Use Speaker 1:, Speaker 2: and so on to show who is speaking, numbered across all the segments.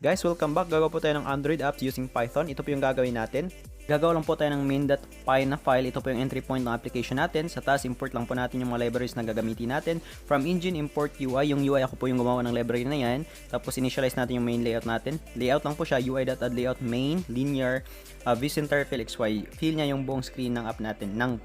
Speaker 1: Guys, welcome back. Gagawa po tayo ng Android apps using Python. Ito po yung gagawin natin. Gagawa lang po tayo ng main.py na file. Ito po yung entry point ng application natin. Sa taas, import lang po natin yung mga libraries na gagamitin natin. From engine, import UI. Yung UI, ako po yung gumawa ng library na yan. Tapos, initialize natin yung main layout natin. Layout lang po siya. UI.add layout main, linear, vCenter, fill XY. Fill niya yung buong screen ng app natin, ng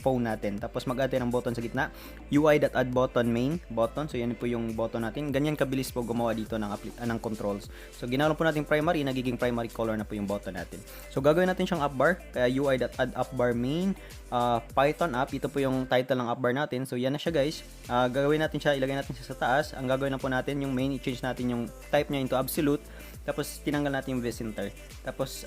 Speaker 1: phone natin. Tapos mag-add tayo ng button sa gitna. UI.add button main button. So yan po yung button natin. Ganyan kabilis po gumawa dito ng controls. So ginawa po natin primary, nagiging primary color na po yung button natin. So gagawin natin siyang app bar. Kaya UI.add app bar main Python app. Ito po yung title ng app bar natin. So yan na siya guys. Gagawin natin siya, ilagay natin siya sa taas. Ang gagawin na po natin yung main, i-change natin yung type niya into absolute. Tapos tinanggal natin yung vCenter. Tapos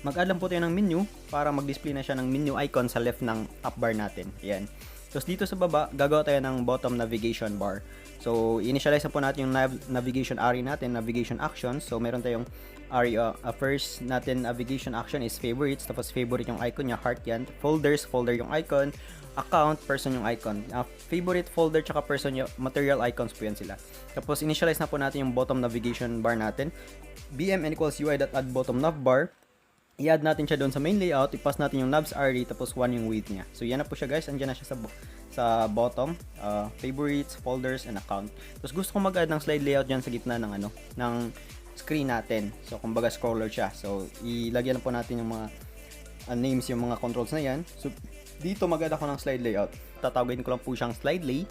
Speaker 1: mag-add lang po tayo ng menu para mag-display na siya ng menu icon sa left ng app bar natin. Ayan. Tapos dito sa baba, gagawa tayo ng bottom navigation bar. So initialize na po natin yung navigation area natin, navigation actions. So meron tayong area, first natin navigation action is favorites. Tapos favorite yung icon niya, heart yan. Folders, folder yung icon. Account, person yung icon. Favorite, folder, tsaka person yung material icons po yan sila. Tapos initialize na po natin yung bottom navigation bar natin. bmn equals UI.add bottom nav bar. I-add natin siya doon sa main layout, i-pass natin yung navs array, tapos 1 yung width niya. So yan na po siya guys, andyan na siya sa bottom, favorites, folders, and account. Tapos gusto ko mag-add ng slide layout dyan sa gitna ng ng screen natin. So kumbaga scroller siya. So ilagyan na po natin yung mga names, yung mga controls na yan. So dito mag-add ako ng slide layout. Tatawagin ko lang po siyang slide lay.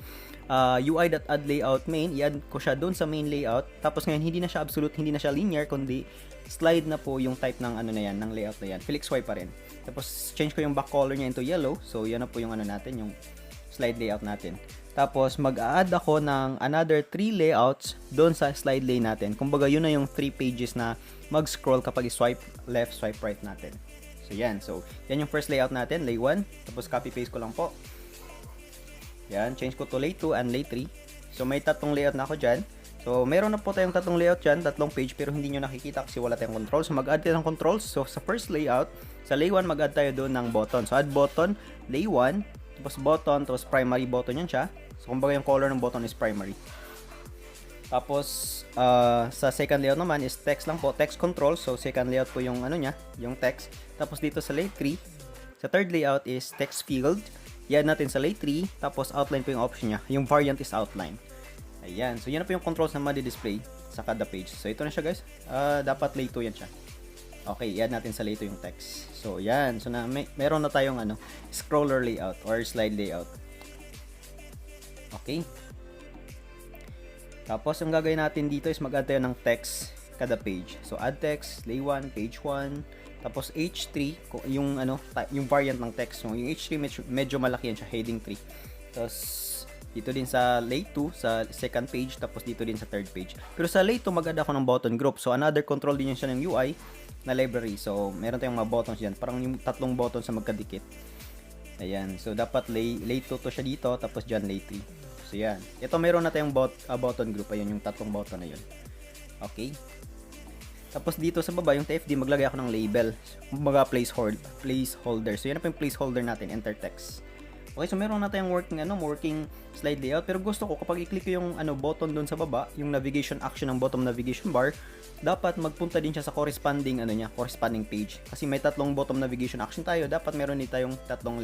Speaker 1: UI.add layout main, i-add ko siya doon sa main layout. Tapos ngayon hindi na siya absolute, hindi na siya linear, kundi slide na po yung type ng na yan, ng layout na yan. Fill XY pa rin. Tapos change ko yung back color niya into yellow. So yan na po yung natin, yung slide layout natin. Tapos mag-a-add ako ng another 3 layouts doon sa slide lay natin. Kumbaga yun na yung 3 pages na mag-scroll kapag swipe left, swipe right natin. So yan. So yan yung first layout natin, lay 1. Tapos copy paste ko lang po. Yan, change ko to lay 2 and lay 3. So may tatlong layout na ako dyan. So meron na po tayong tatlong layout dyan, tatlong page, pero hindi nyo nakikita kasi wala tayong controls. So mag-add tayo ng controls. So sa first layout, sa lay 1 mag-add tayo doon ng button. So add button, lay 1, tapos button, tapos primary button yan siya. So kumbaga yung color ng button is primary. Tapos sa second layout naman is text lang po, text control. So second layout po yung niya, yung text. Tapos dito sa lay 3, sa third layout is text field. Yan natin sa lay 3, tapos outline po yung option niya. Yung variant is outline. Ayan. So yan na po yung controls na ma-display sa kada page. So ito na siya guys. Dapat lay 2 yan siya. Okay, i-add natin sa lay 2 yung text. So yan. So meron na tayong scroller layout or slide layout. Okay. Tapos yung gagawin natin dito is mag-add tayo ng text kada page. So add text, lay 1, page 1. Tapos H3, yung yung variant ng text mo. Yung H3 medyo malaki yan siya, heading 3. Tapos dito din sa lay 2 sa second page, tapos dito din sa third page. Pero sa lay 2 mag-add ako ng button group. So another control din yan siya ng UI na library. So meron tayong mga buttons diyan, parang yung tatlong buttons na magkadikit. Ayan. So dapat lay 2 to siya dito, tapos diyan lay 3. So yan. Ito meron na tayong button group, ayun yung tatlong button na yun. Okay. Tapos dito sa baba, yung TFD, maglagay ako ng label. Kumbaga placeholder. So yan na po yung placeholder natin, enter text. Okay, so meron na tayong working slide layout. Pero gusto ko kapag i-click ko yung button doon sa baba, yung navigation action ng bottom navigation bar, dapat magpunta din siya sa corresponding corresponding page. Kasi may tatlong bottom navigation action tayo, dapat meron din tayong tatlong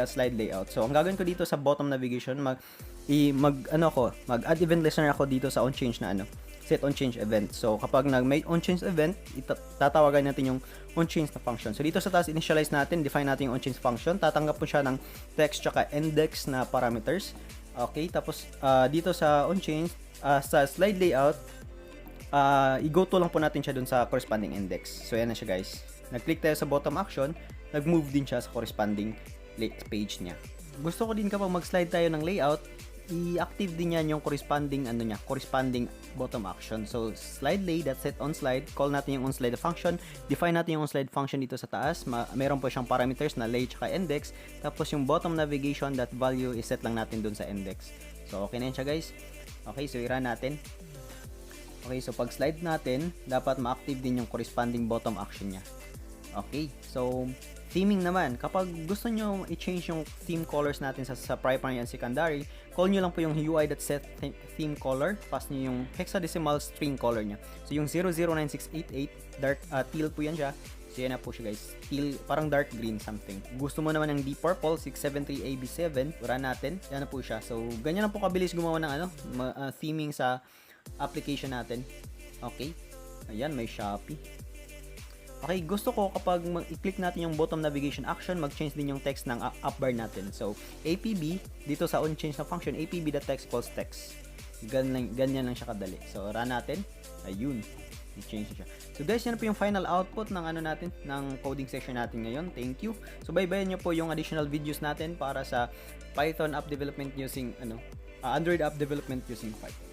Speaker 1: slide layout. So ang gagawin ko dito sa bottom navigation, mag-add event listener ako dito sa onChange na set onChange event. So kapag may onChange event, tatawagan natin yung onChange na function. So dito sa taas, initialize natin, define natin yung onChange function. Tatanggap po siya ng text tsaka index na parameters. Okay, tapos dito sa onChange, sa slide layout, i-go to lang po natin siya dun sa corresponding index. So yan na siya guys. Nag-click tayo sa bottom action, nag-move din siya sa corresponding page niya. Gusto ko din kapag mag-slide tayo ng layout, i-active din yan yung corresponding corresponding bottom action. So slide lay, that's set on slide, call natin yung on slide function, define natin yung on slide function dito sa taas. Meron po siyang parameters na lay tsaka index, tapos yung bottom navigation, that value is set lang natin dun sa index. So okay na yan siya guys. Okay, so i-run natin. Okay, so pag slide natin, dapat ma-active din yung corresponding bottom action niya. Okay, so theming naman, kapag gusto nyo i-change yung theme colors natin sa primary and secondary, call nyo lang po yung UI.set theme color, pass nyo yung hexadecimal string color nya. So yung 009688, dark teal po yan siya. So yan na po siya guys, teal, parang dark green something. Gusto mo naman ng deep purple, 673AB7, run natin, yan na po siya. So ganyan na po kabilis gumawa ng theming sa application natin. Okay, ayan, may Shopee. Okay, gusto ko kapag i-click natin yung bottom navigation action, mag-change din yung text ng up bar natin. So, APB, dito sa on-change na function, APB.text equals text. Ganyan lang siya kadali. So, run natin. Ayun. I-change siya. So, guys, yan po yung final output ng natin, ng coding section natin ngayon. Thank you. So, bye-bye nyo po yung additional videos natin para sa Python app development using, Android app development using Python.